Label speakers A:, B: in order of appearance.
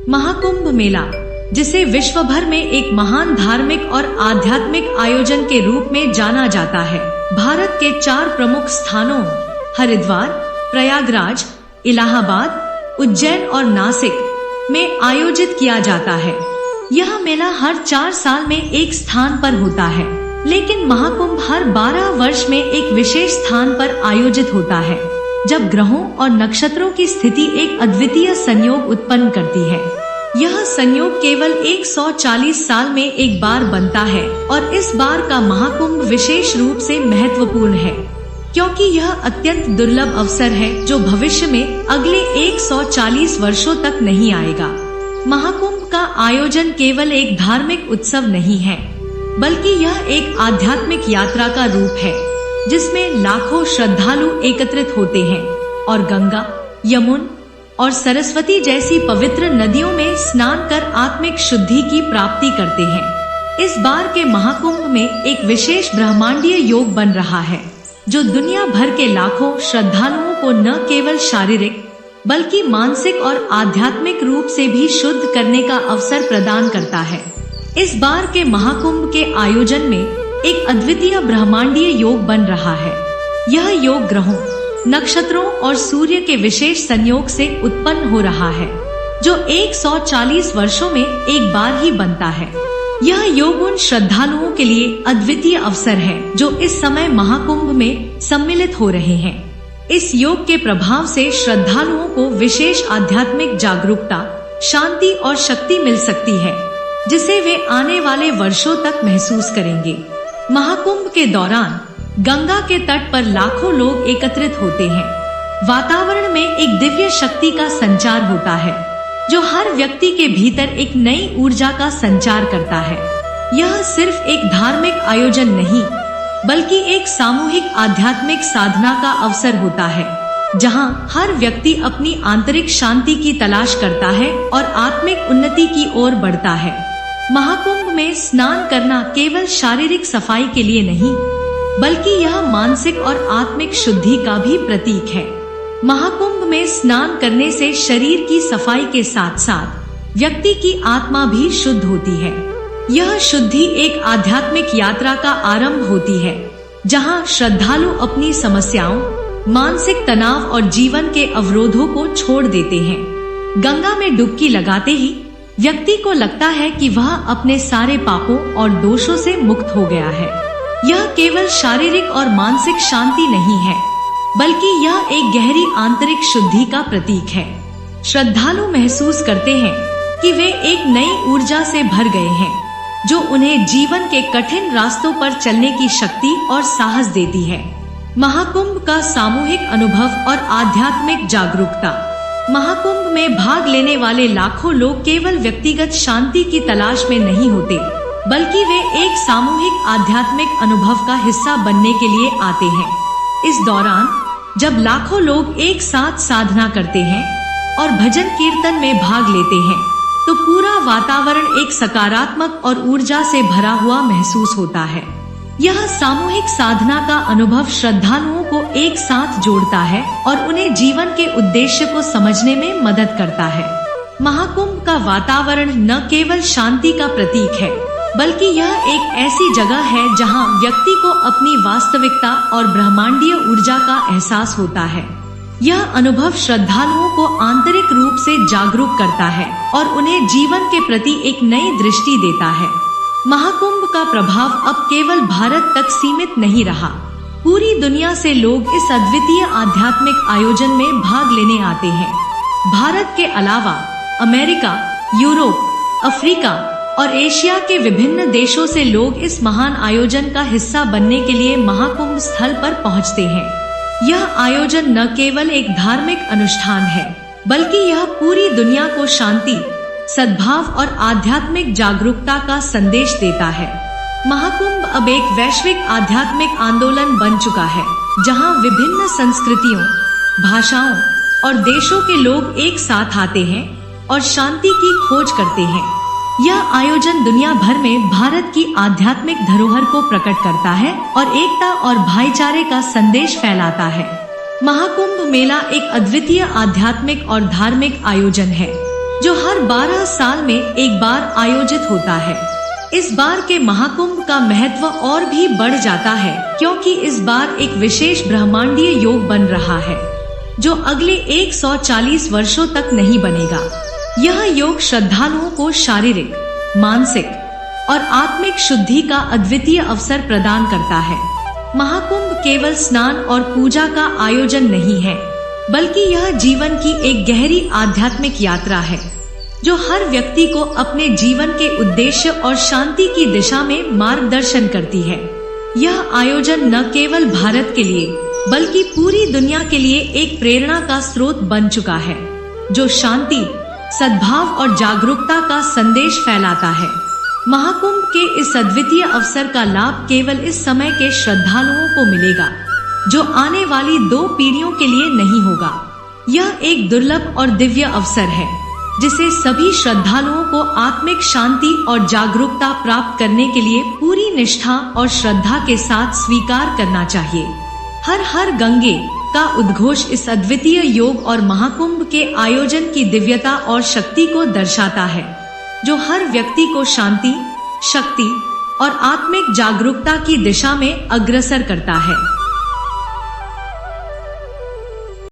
A: महाकुंभ मेला, जिसे विश्व भर में एक महान धार्मिक और आध्यात्मिक आयोजन के रूप में जाना जाता है, भारत के 4 प्रमुख स्थानों हरिद्वार, प्रयागराज, इलाहाबाद, उज्जैन और नासिक में आयोजित किया जाता है। यह मेला हर 4 साल में एक स्थान पर होता है, लेकिन महाकुंभ हर 12 वर्ष में एक विशेष स्थान पर आयोजित होता है, जब ग्रहों और नक्षत्रों की स्थिति एक अद्वितीय संयोग उत्पन्न करती है। यह संयोग केवल 140 साल में एक बार बनता है और इस बार का महाकुंभ विशेष रूप से महत्वपूर्ण है, क्योंकि यह अत्यंत दुर्लभ अवसर है जो भविष्य में अगले 140 वर्षों तक नहीं आएगा। महाकुंभ का आयोजन केवल एक धार्मिक उत्सव नहीं है, बल्कि यह एक आध्यात्मिक यात्रा का रूप है, जिसमें लाखों श्रद्धालु एकत्रित होते हैं और गंगा, यमुना और सरस्वती जैसी पवित्र नदियों में स्नान कर आत्मिक शुद्धि की प्राप्ति करते हैं। इस बार के महाकुंभ में एक विशेष ब्रह्मांडीय योग बन रहा है, जो दुनिया भर के लाखों श्रद्धालुओं को न केवल शारीरिक बल्कि मानसिक और आध्यात्मिक रूप से भी शुद्ध करने का अवसर प्रदान करता है। इस बार के महाकुंभ के आयोजन में एक अद्वितीय ब्रह्मांडीय योग बन रहा है। यह योग ग्रहों, नक्षत्रों और सूर्य के विशेष संयोग से उत्पन्न हो रहा है, जो 140 वर्षों में एक बार ही बनता है। यह योग उन श्रद्धालुओं के लिए अद्वितीय अवसर है जो इस समय महाकुंभ में सम्मिलित हो रहे हैं। इस योग के प्रभाव से श्रद्धालुओं को विशेष आध्यात्मिक जागरूकता, शांति और शक्ति मिल सकती है, जिसे वे आने वाले वर्षों तक महसूस करेंगे। महाकुंभ के दौरान गंगा के तट पर लाखों लोग एकत्रित होते हैं। वातावरण में एक दिव्य शक्ति का संचार होता है, जो हर व्यक्ति के भीतर एक नई ऊर्जा का संचार करता है। यह सिर्फ एक धार्मिक आयोजन नहीं, बल्कि एक सामूहिक आध्यात्मिक साधना का अवसर होता है, जहां हर व्यक्ति अपनी आंतरिक शांति की तलाश करता है और आत्मिक उन्नति की ओर बढ़ता है। महाकुंभ में स्नान करना केवल शारीरिक सफाई के लिए नहीं, बल्कि यह मानसिक और आत्मिक शुद्धि का भी प्रतीक है। महाकुंभ में स्नान करने से शरीर की सफाई के साथ साथ व्यक्ति की आत्मा भी शुद्ध होती है। यह शुद्धि एक आध्यात्मिक यात्रा का आरंभ होती है, जहां श्रद्धालु अपनी समस्याओं, मानसिक तनाव और जीवन के अवरोधों को छोड़ देते हैं। गंगा में डुबकी लगाते ही व्यक्ति को लगता है कि वह अपने सारे पापों और दोषों से मुक्त हो गया है। यह केवल शारीरिक और मानसिक शांति नहीं है, बल्कि यह एक गहरी आंतरिक शुद्धि का प्रतीक है। श्रद्धालु महसूस करते हैं कि वे एक नई ऊर्जा से भर गए हैं, जो उन्हें जीवन के कठिन रास्तों पर चलने की शक्ति और साहस देती है। महाकुंभ का सामूहिक अनुभव और आध्यात्मिक जागरूकता। महाकुंभ में भाग लेने वाले लाखों लोग केवल व्यक्तिगत शांति की तलाश में नहीं होते, बल्कि वे एक सामूहिक आध्यात्मिक अनुभव का हिस्सा बनने के लिए आते हैं। इस दौरान जब लाखों लोग एक साथ साधना करते हैं और भजन कीर्तन में भाग लेते हैं, तो पूरा वातावरण एक सकारात्मक और ऊर्जा से भरा हुआ महसूस होता है। यह सामूहिक साधना का अनुभव श्रद्धालुओं को एक साथ जोड़ता है और उन्हें जीवन के उद्देश्य को समझने में मदद करता है। महाकुंभ का वातावरण न केवल शांति का प्रतीक है, बल्कि यह एक ऐसी जगह है जहां व्यक्ति को अपनी वास्तविकता और ब्रह्मांडीय ऊर्जा का एहसास होता है। यह अनुभव श्रद्धालुओं को आंतरिक रूप से जागरूक करता है और उन्हें जीवन के प्रति एक नई दृष्टि देता है। महाकुंभ का प्रभाव अब केवल भारत तक सीमित नहीं रहा। पूरी दुनिया से लोग इस अद्वितीय आध्यात्मिक आयोजन में भाग लेने आते हैं। भारत के अलावा अमेरिका, यूरोप, अफ्रीका और एशिया के विभिन्न देशों से लोग इस महान आयोजन का हिस्सा बनने के लिए महाकुंभ स्थल पर पहुंचते हैं। यह आयोजन न केवल एक धार्मिक अनुष्ठान है, बल्कि यह पूरी दुनिया को शांति, सद्भाव और आध्यात्मिक जागरूकता का संदेश देता है। महाकुंभ अब एक वैश्विक आध्यात्मिक आंदोलन बन चुका है, जहां विभिन्न संस्कृतियों, भाषाओं और देशों के लोग एक साथ आते हैं और शांति की खोज करते हैं। यह आयोजन दुनिया भर में भारत की आध्यात्मिक धरोहर को प्रकट करता है और एकता और भाईचारे का संदेश फैलाता है। महाकुंभ मेला एक अद्वितीय आध्यात्मिक और धार्मिक आयोजन है, जो हर 12 साल में एक बार आयोजित होता है। इस बार के महाकुंभ का महत्व और भी बढ़ जाता है क्योंकि इस बार एक विशेष ब्रह्मांडीय योग बन रहा है जो अगले 140 वर्षों तक नहीं बनेगा। यह योग श्रद्धालुओं को शारीरिक, मानसिक और आत्मिक शुद्धि का अद्वितीय अवसर प्रदान करता है। महाकुंभ केवल स्नान और पूजा का आयोजन नहीं है, बल्कि यह जीवन की एक गहरी आध्यात्मिक यात्रा है जो हर व्यक्ति को अपने जीवन के उद्देश्य और शांति की दिशा में मार्गदर्शन करती है। यह आयोजन न केवल भारत के लिए बल्कि पूरी दुनिया के लिए एक प्रेरणा का स्रोत बन चुका है जो शांति, सद्भाव और जागरूकता का संदेश फैलाता है। महाकुंभ के इस अद्वितीय अवसर का लाभ केवल इस समय के श्रद्धालुओं को मिलेगा जो आने वाली 2 पीढ़ियों के लिए नहीं होगा। यह एक दुर्लभ और दिव्य अवसर है जिसे सभी श्रद्धालुओं को आत्मिक शांति और जागरूकता प्राप्त करने के लिए पूरी निष्ठा और श्रद्धा के साथ स्वीकार करना चाहिए। हर हर गंगे का उद्घोष इस अद्वितीय योग और महाकुंभ के आयोजन की दिव्यता और शक्ति को दर्शाता है जो हर व्यक्ति को शांति, शक्ति और आत्मिक जागरूकता की दिशा में अग्रसर करता है।